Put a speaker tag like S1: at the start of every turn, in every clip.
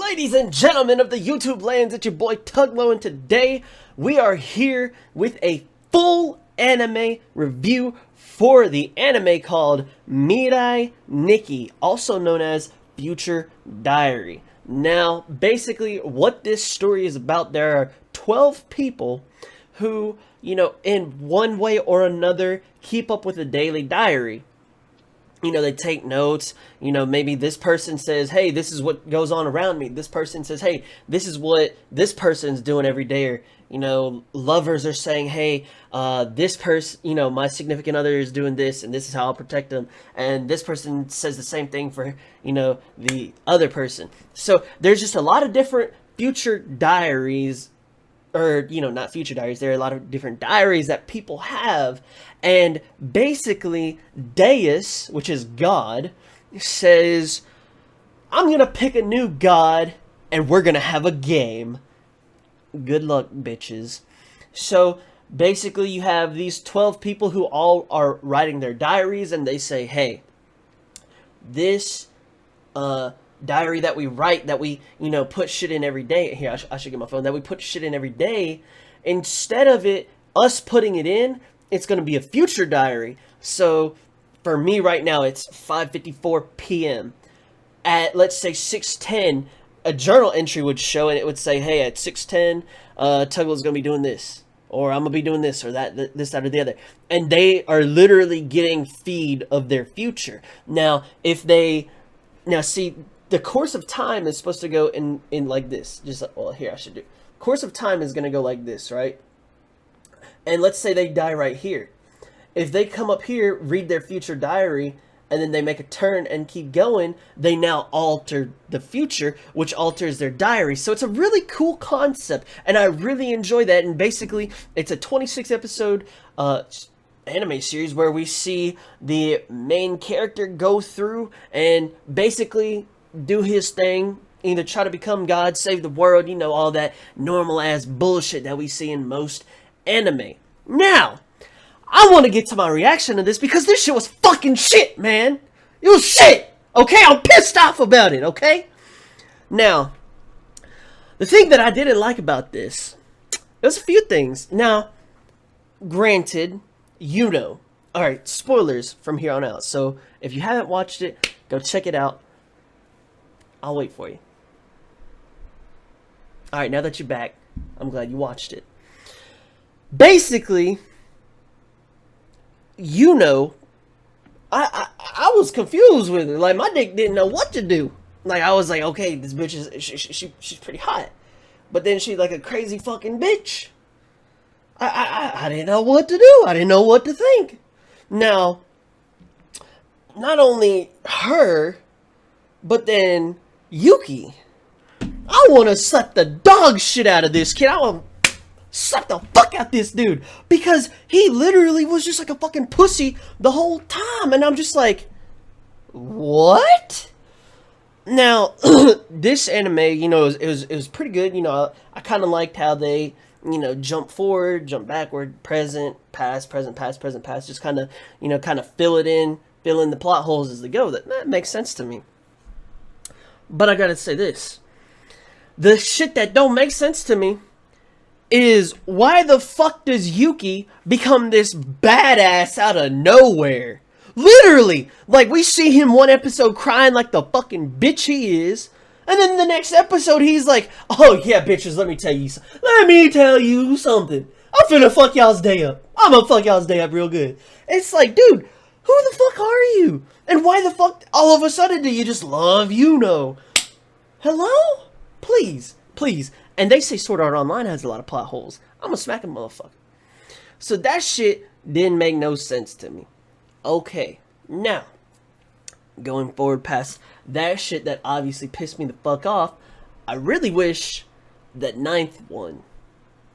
S1: Ladies and gentlemen of the YouTube lands, it's your boy Tuglo, and today we are here with a full anime review for the anime called Mirai Nikki, also known as Future Diary. Now, basically what this story is about, there are 12 people who, in one way or another keep up with a daily diary. They take notes. Maybe this person says, hey, this is what goes on around me. This person says, hey, this is what this person's doing every day. Or, lovers are saying, hey, this person, my significant other is doing this, and this is how I'll protect them. And this person says the same thing for, the other person. So there's just a lot of different future diaries, or, not future diaries. There are a lot of different diaries that people have. And basically, Deus, which is God, says, I'm going to pick a new god, and we're going to have a game. Good luck, bitches. So, basically, you have these 12 people who all are writing their diaries, and they say, hey, this diary that we write, that we, put shit in every day. Here, I should get my phone. That we put shit in every day. Instead of us putting it in, it's going to be a future diary. So, for me right now, it's 5:54 p.m. At, let's say, 6:10, a journal entry would show, and it would say, hey, at 6:10, Tuglo's going to be doing this. Or I'm going to be doing this, or that, this, that, or the other. And they are literally getting feed of their future. Now, see, the course of time is supposed to go in like this. Course of time is going to go like this, right? And let's say they die right here. If they come up here, read their future diary, and then they make a turn and keep going, they now alter the future, which alters their diary. So it's a really cool concept, and I really enjoy that. And basically, it's a 26 episode anime series where we see the main character go through and basically do his thing, either try to become God, save the world, all that normal ass bullshit that we see in most anime. Now, I want to get to my reaction to this because this shit was fucking shit, man. It was shit. Okay, I'm pissed off about it. Okay. Now, the thing that I didn't like about this, there's a few things. Now, granted, all right, spoilers from here on out. So if you haven't watched it, go check it out. I'll wait for you. All right, now that you're back, I'm glad you watched it. Basically, I was confused with it. Like, my dick didn't know what to do. Like, I was like, okay, this bitch is she's pretty hot, but then she's like a crazy fucking bitch. I didn't know what to do. I didn't know what to think. Now, not only her, but then Yuki. I want to suck the dog shit out of this kid. I want to suck the fuck out this dude, because he literally was just like a fucking pussy the whole time, and I'm just like, what? Now, this anime, it was pretty good. I kind of liked how they, jump forward, jump backward, present, past, just kind of fill in the plot holes as they go. That makes sense to me. But I gotta say this. The shit that don't make sense to me is, why the fuck does Yuki become this badass out of nowhere? Literally, like, we see him one episode crying like the fucking bitch he is, and then the next episode he's like, oh yeah, bitches, let me tell you something. I'm finna fuck y'all's day up. I'm gonna fuck y'all's day up real good. It's like, dude, who the fuck are you? And why the fuck all of a sudden do you just love Hello? Please. And they say Sword Art Online has a lot of plot holes. I'm gonna smack a motherfucker. So that shit didn't make no sense to me. Okay, now, going forward past that shit that obviously pissed me the fuck off, I really wish that ninth one,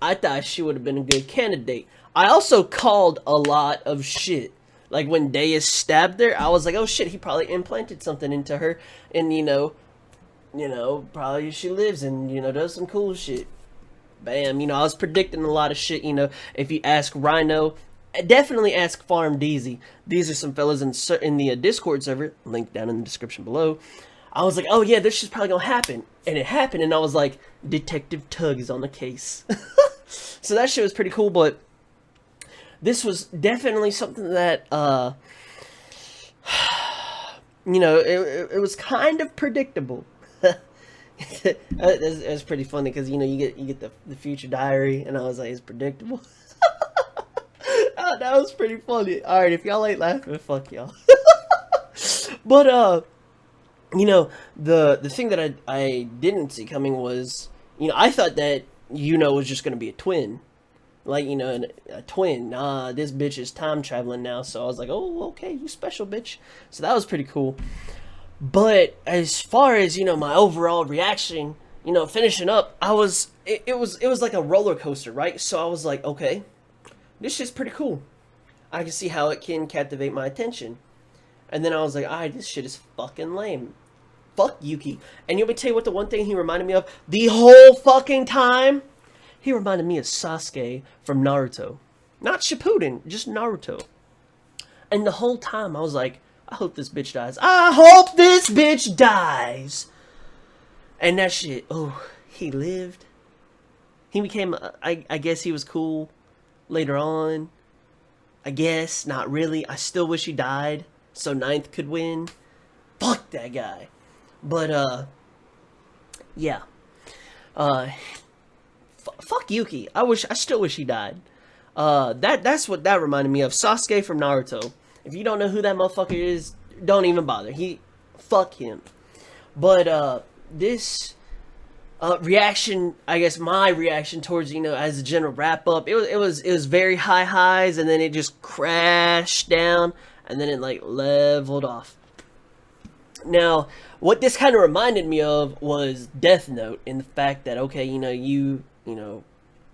S1: I thought she would have been a good candidate. I also called a lot of shit. Like, when Deus stabbed her, I was like, oh shit, he probably implanted something into her, and probably she lives and, does some cool shit. Bam, I was predicting a lot of shit, if you ask Rhino, definitely ask Farm DZ. These are some fellas in the Discord server, link down in the description below. I was like, oh yeah, this shit's probably gonna happen. And it happened, and I was like, Detective Tug is on the case. So that shit was pretty cool, but this was definitely something that, you know, it was kind of predictable. It was pretty funny because, you know, you get the future diary, and I was like, it's predictable. Oh, that was pretty funny. All right, if y'all ain't laughing, fuck y'all. But you know, the thing that I didn't see coming was, you know, I thought that was just gonna be a twin, like, you know, a twin. This bitch is time traveling now, so I was like, oh, okay, you special bitch. So that was pretty cool. But as far as, you know, my overall reaction, you know, finishing up, it was like a roller coaster, right? So I was like, okay, this shit's pretty cool. I can see how it can captivate my attention. And then I was like, alright, this shit is fucking lame. Fuck Yuki. And you want me to tell you what the one thing he reminded me of the whole fucking time? He reminded me of Sasuke from Naruto. Not Shippuden, just Naruto. And the whole time I was like, I hope this bitch dies. I hope this bitch dies. And that shit, oh, he lived. He became, I guess he was cool later on. I guess, not really. I still wish he died so Ninth could win. Fuck that guy. But, yeah. Fuck Yuki. I still wish he died. That's what that reminded me of. Sasuke from Naruto. If you don't know who that motherfucker is, don't even bother. Fuck him. But, this reaction, I guess my reaction towards, you know, as a general wrap up, it was very high highs, and then it just crashed down, and then it like leveled off. Now, what this kind of reminded me of was Death Note, in the fact that, okay, you know, you know,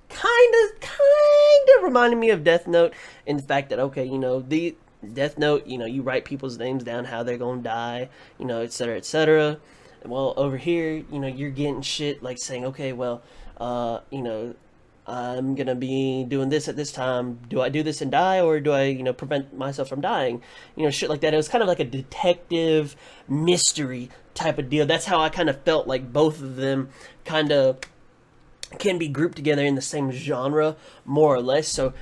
S1: kind of reminded me of Death Note in the fact that, okay, you know, the Death Note, you know, you write people's names down, how they're gonna die, you know, etc., etc. Well, over here, you know, you're getting shit like saying, okay, well, you know, I'm gonna be doing this at this time. Do I do this and die, or do I, you know, prevent myself from dying? You know, shit like that. It was kind of like a detective mystery type of deal. That's how I kind of felt like both of them kind of can be grouped together in the same genre, more or less. So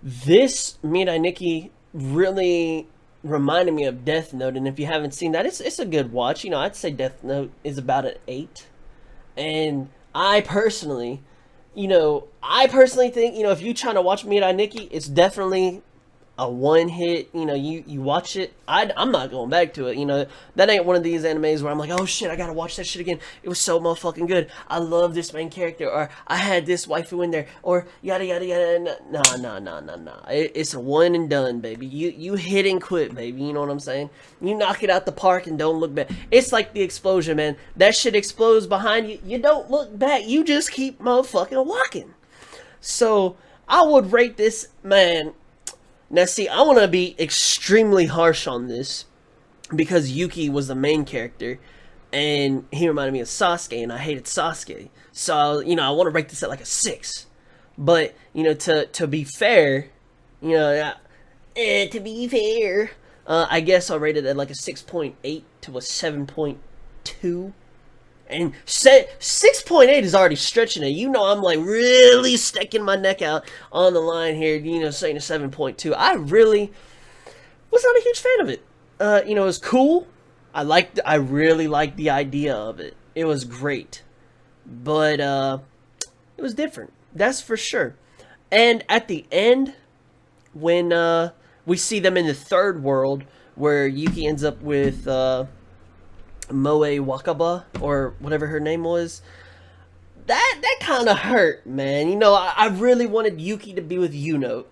S1: this Mirai Nikki really reminded me of Death Note, and if you haven't seen that, it's a good watch. You know, I'd say Death Note is about an 8, and I personally think, you know, if you're trying to watch Mirai Nikki, it's definitely a one hit. You know, you watch it. I'm not going back to it. You know, that ain't one of these animes where I'm like, oh shit, I gotta watch that shit again. It was so motherfucking good. I love this main character, or I had this waifu in there, or yada yada yada. Nah. It's a one and done, baby. You hit and quit, baby. You know what I'm saying? You knock it out the park and don't look back. It's like the explosion, man. That shit explodes behind you. You don't look back. You just keep motherfucking walking. So I would rate this, man. Now, see, I want to be extremely harsh on this because Yuki was the main character, and he reminded me of Sasuke, and I hated Sasuke. So, you know, I want to rate this at like a 6. But, you know, to be fair, you know, I guess I'll rate it at like a 6.8 to a 7.2. And 6.8 is already stretching it. You know, I'm like really sticking my neck out on the line here, you know, saying a 7.2. I really was not a huge fan of it. You know, it was cool. I really liked the idea of it. It was great. But it was different. That's for sure. And at the end, when we see them in the third world, where Yuki ends up with Moe Wakaba, or whatever her name was, that kind of hurt, man. You know, I really wanted Yuki to be with Yuno.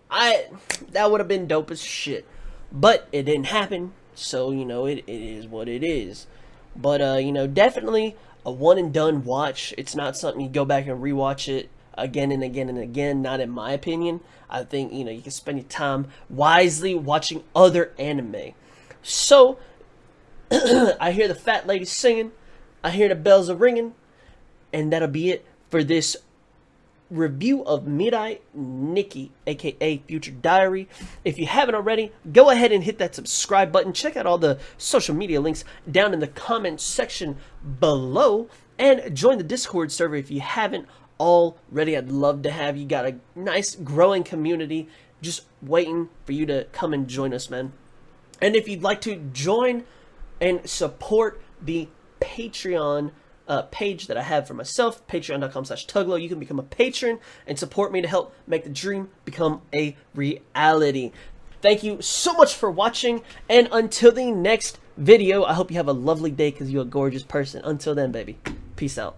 S1: That would have been dope as shit, but it didn't happen. So, you know, it is what it is. But you know, definitely a one and done watch. It's not something you go back and rewatch it again and again and again. Not in my opinion. I think, you know, you can spend your time wisely watching other anime. So I hear the fat lady singing, I hear the bells are ringing, and that'll be it for this review of Mirai Nikki, aka Future Diary. If you haven't already, go ahead and hit that subscribe button. Check out all the social media links down in the comment section below, and join the Discord server if you haven't already. I'd love to have you. Got a nice growing community just waiting for you to come and join us, man. And if you'd like to join and support the Patreon page that I have for myself, patreon.com/Tuglow. You can become a patron and support me to help make the dream become a reality. Thank you so much for watching, and until the next video, I hope you have a lovely day because you're a gorgeous person. Until then, baby, peace out.